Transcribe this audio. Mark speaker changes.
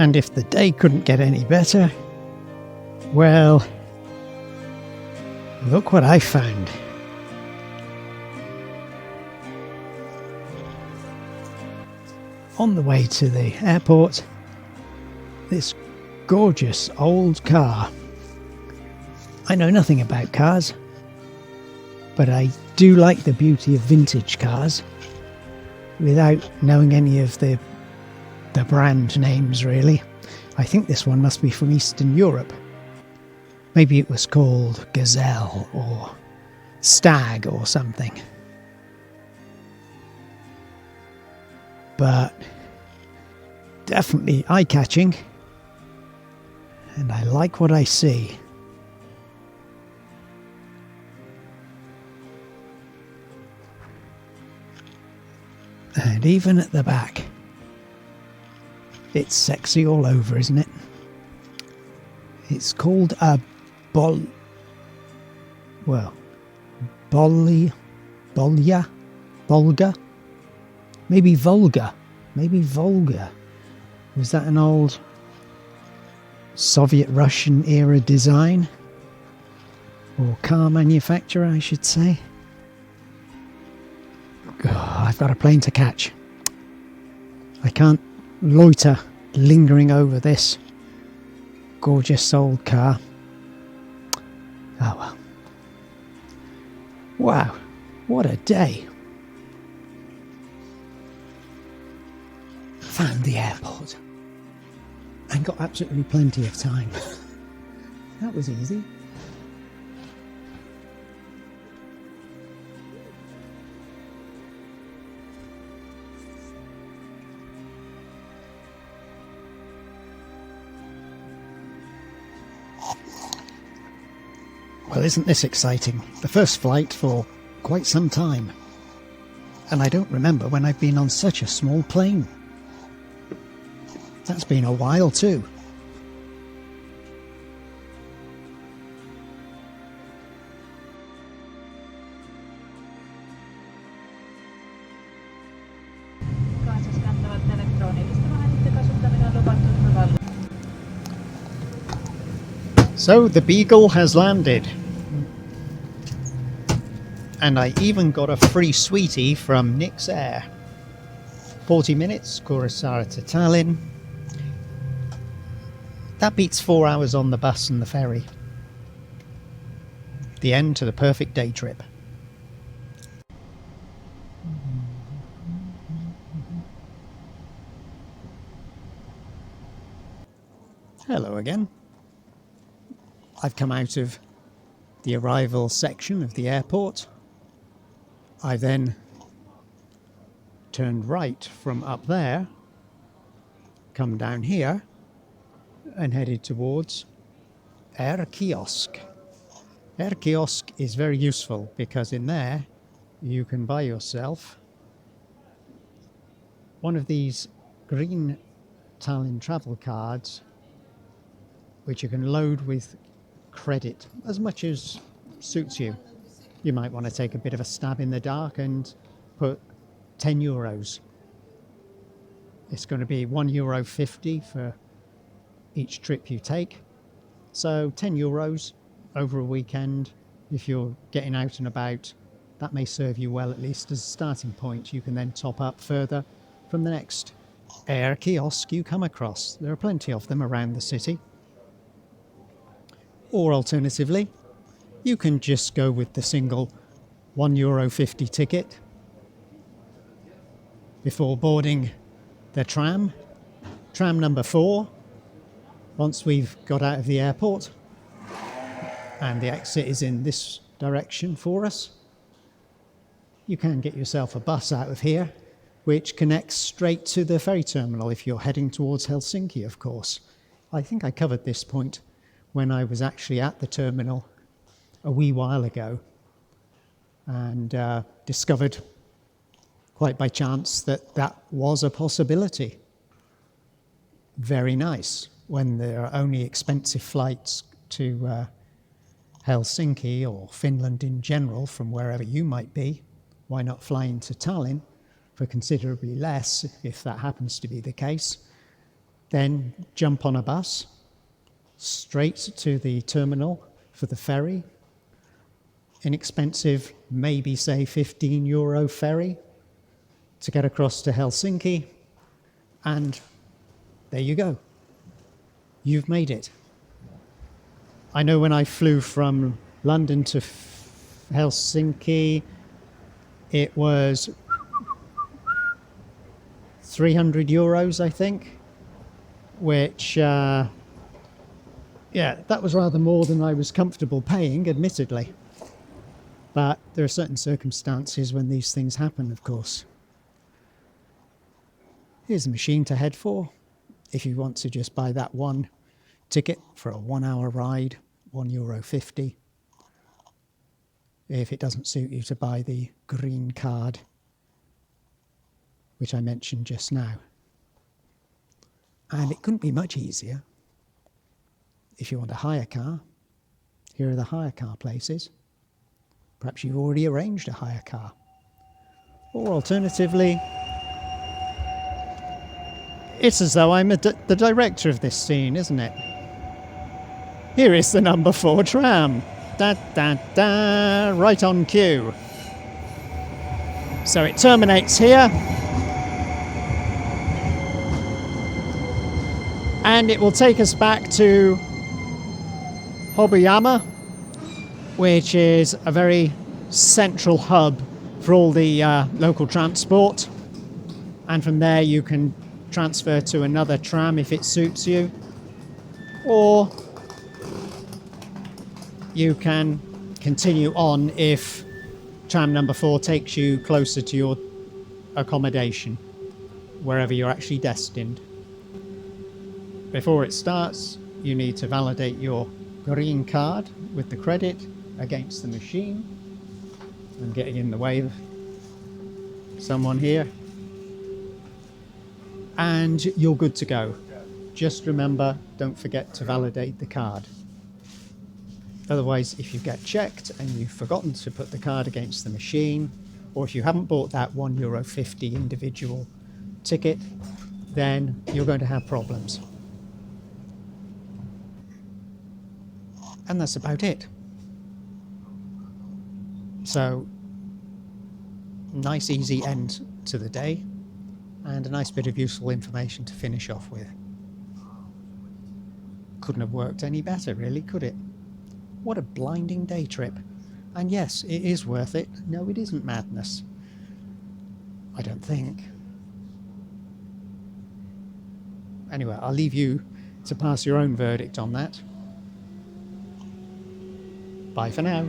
Speaker 1: And if the day couldn't get any better, well, look what I found. On the way to the airport, this gorgeous old car. I know nothing about cars, but I do like the beauty of vintage cars without knowing any of the brand names, really. I think this one must be from Eastern Europe. Maybe it was called Gazelle or Stag or something. But definitely eye-catching, and I like what I see. And even at the back, it's sexy all over, isn't it? It's called a Bolya? Maybe Volga. Was that an old Soviet Russian era design? Or car manufacturer, I should say. Oh, I've got a plane to catch. I can't loiter lingering over this gorgeous old car. Oh well. Wow, what a day. Found the airport and got absolutely plenty of time. That was easy. Well, isn't this exciting? The first flight for quite some time. And I don't remember when I've been on such a small plane. That's been a while too. So the Beagle has landed. And I even got a free sweetie from Nick's Air. 40 minutes, Kuressaare to Tallinn. That beats 4 hours on the bus and the ferry. The end to the perfect day trip. Hello again. I've come out of the arrival section of the airport. I then turned right from up there, come down here, and headed towards Air Kiosk. Air Kiosk is very useful because in there you can buy yourself one of these green Tallinn travel cards, which you can load with credit as much as suits you. You might want to take a bit of a stab in the dark and put €10. It's going to be €1.50 for each trip you take. So €10 over a weekend. If you're getting out and about, that may serve you well, at least as a starting point. You can then top up further from the next air kiosk you come across. There are plenty of them around the city. Or alternatively, you can just go with the single €1.50 ticket before boarding the tram number 4, once we've got out of the airport, and the exit is in this direction for us. You can get yourself a bus out of here, which connects straight to the ferry terminal if you're heading towards Helsinki, of course. I think I covered this point when I was actually at the terminal a wee while ago, and discovered quite by chance that was a possibility. Very nice when there are only expensive flights to Helsinki or Finland in general from wherever you might be. Why not fly into Tallinn for considerably less if that happens to be the case? then jump on a bus straight to the terminal for the ferry. Inexpensive, maybe say €15 ferry to get across to Helsinki. And there you go. You've made it. I know when I flew from London to Helsinki, it was €300, I think, which, yeah, that was rather more than I was comfortable paying, admittedly. But there are certain circumstances when these things happen, of course. Here's the machine to head for if you want to just buy that one ticket for a 1 hour ride, €1.50. If it doesn't suit you to buy the green card, which I mentioned just now. And it couldn't be much easier if you want a hire car. Here are the hire car places. Perhaps you've already arranged a hire car. Or alternatively, it's as though I'm the director of this scene, isn't it? Here is the number 4 tram. Da, da, da, right on cue. So it terminates here. And it will take us back to Hoboyama, which is a very central hub for all the local transport. And from there you can transfer to another tram if it suits you. Or you can continue on if tram number 4 takes you closer to your accommodation, wherever you're actually destined. Before it starts, you need to validate your green card with the credit against the machine. I'm getting in the way of someone here. And you're good to go. Just remember, don't forget to validate the card. Otherwise, if you get checked and you've forgotten to put the card against the machine, or if you haven't bought that €1.50 individual ticket, then you're going to have problems. And that's about it. So, nice easy end to the day, and a nice bit of useful information to finish off with. Couldn't have worked any better, really, could it? What a blinding day trip. And yes, it is worth it. No, it isn't madness. I don't think. Anyway, I'll leave you to pass your own verdict on that. Bye for now.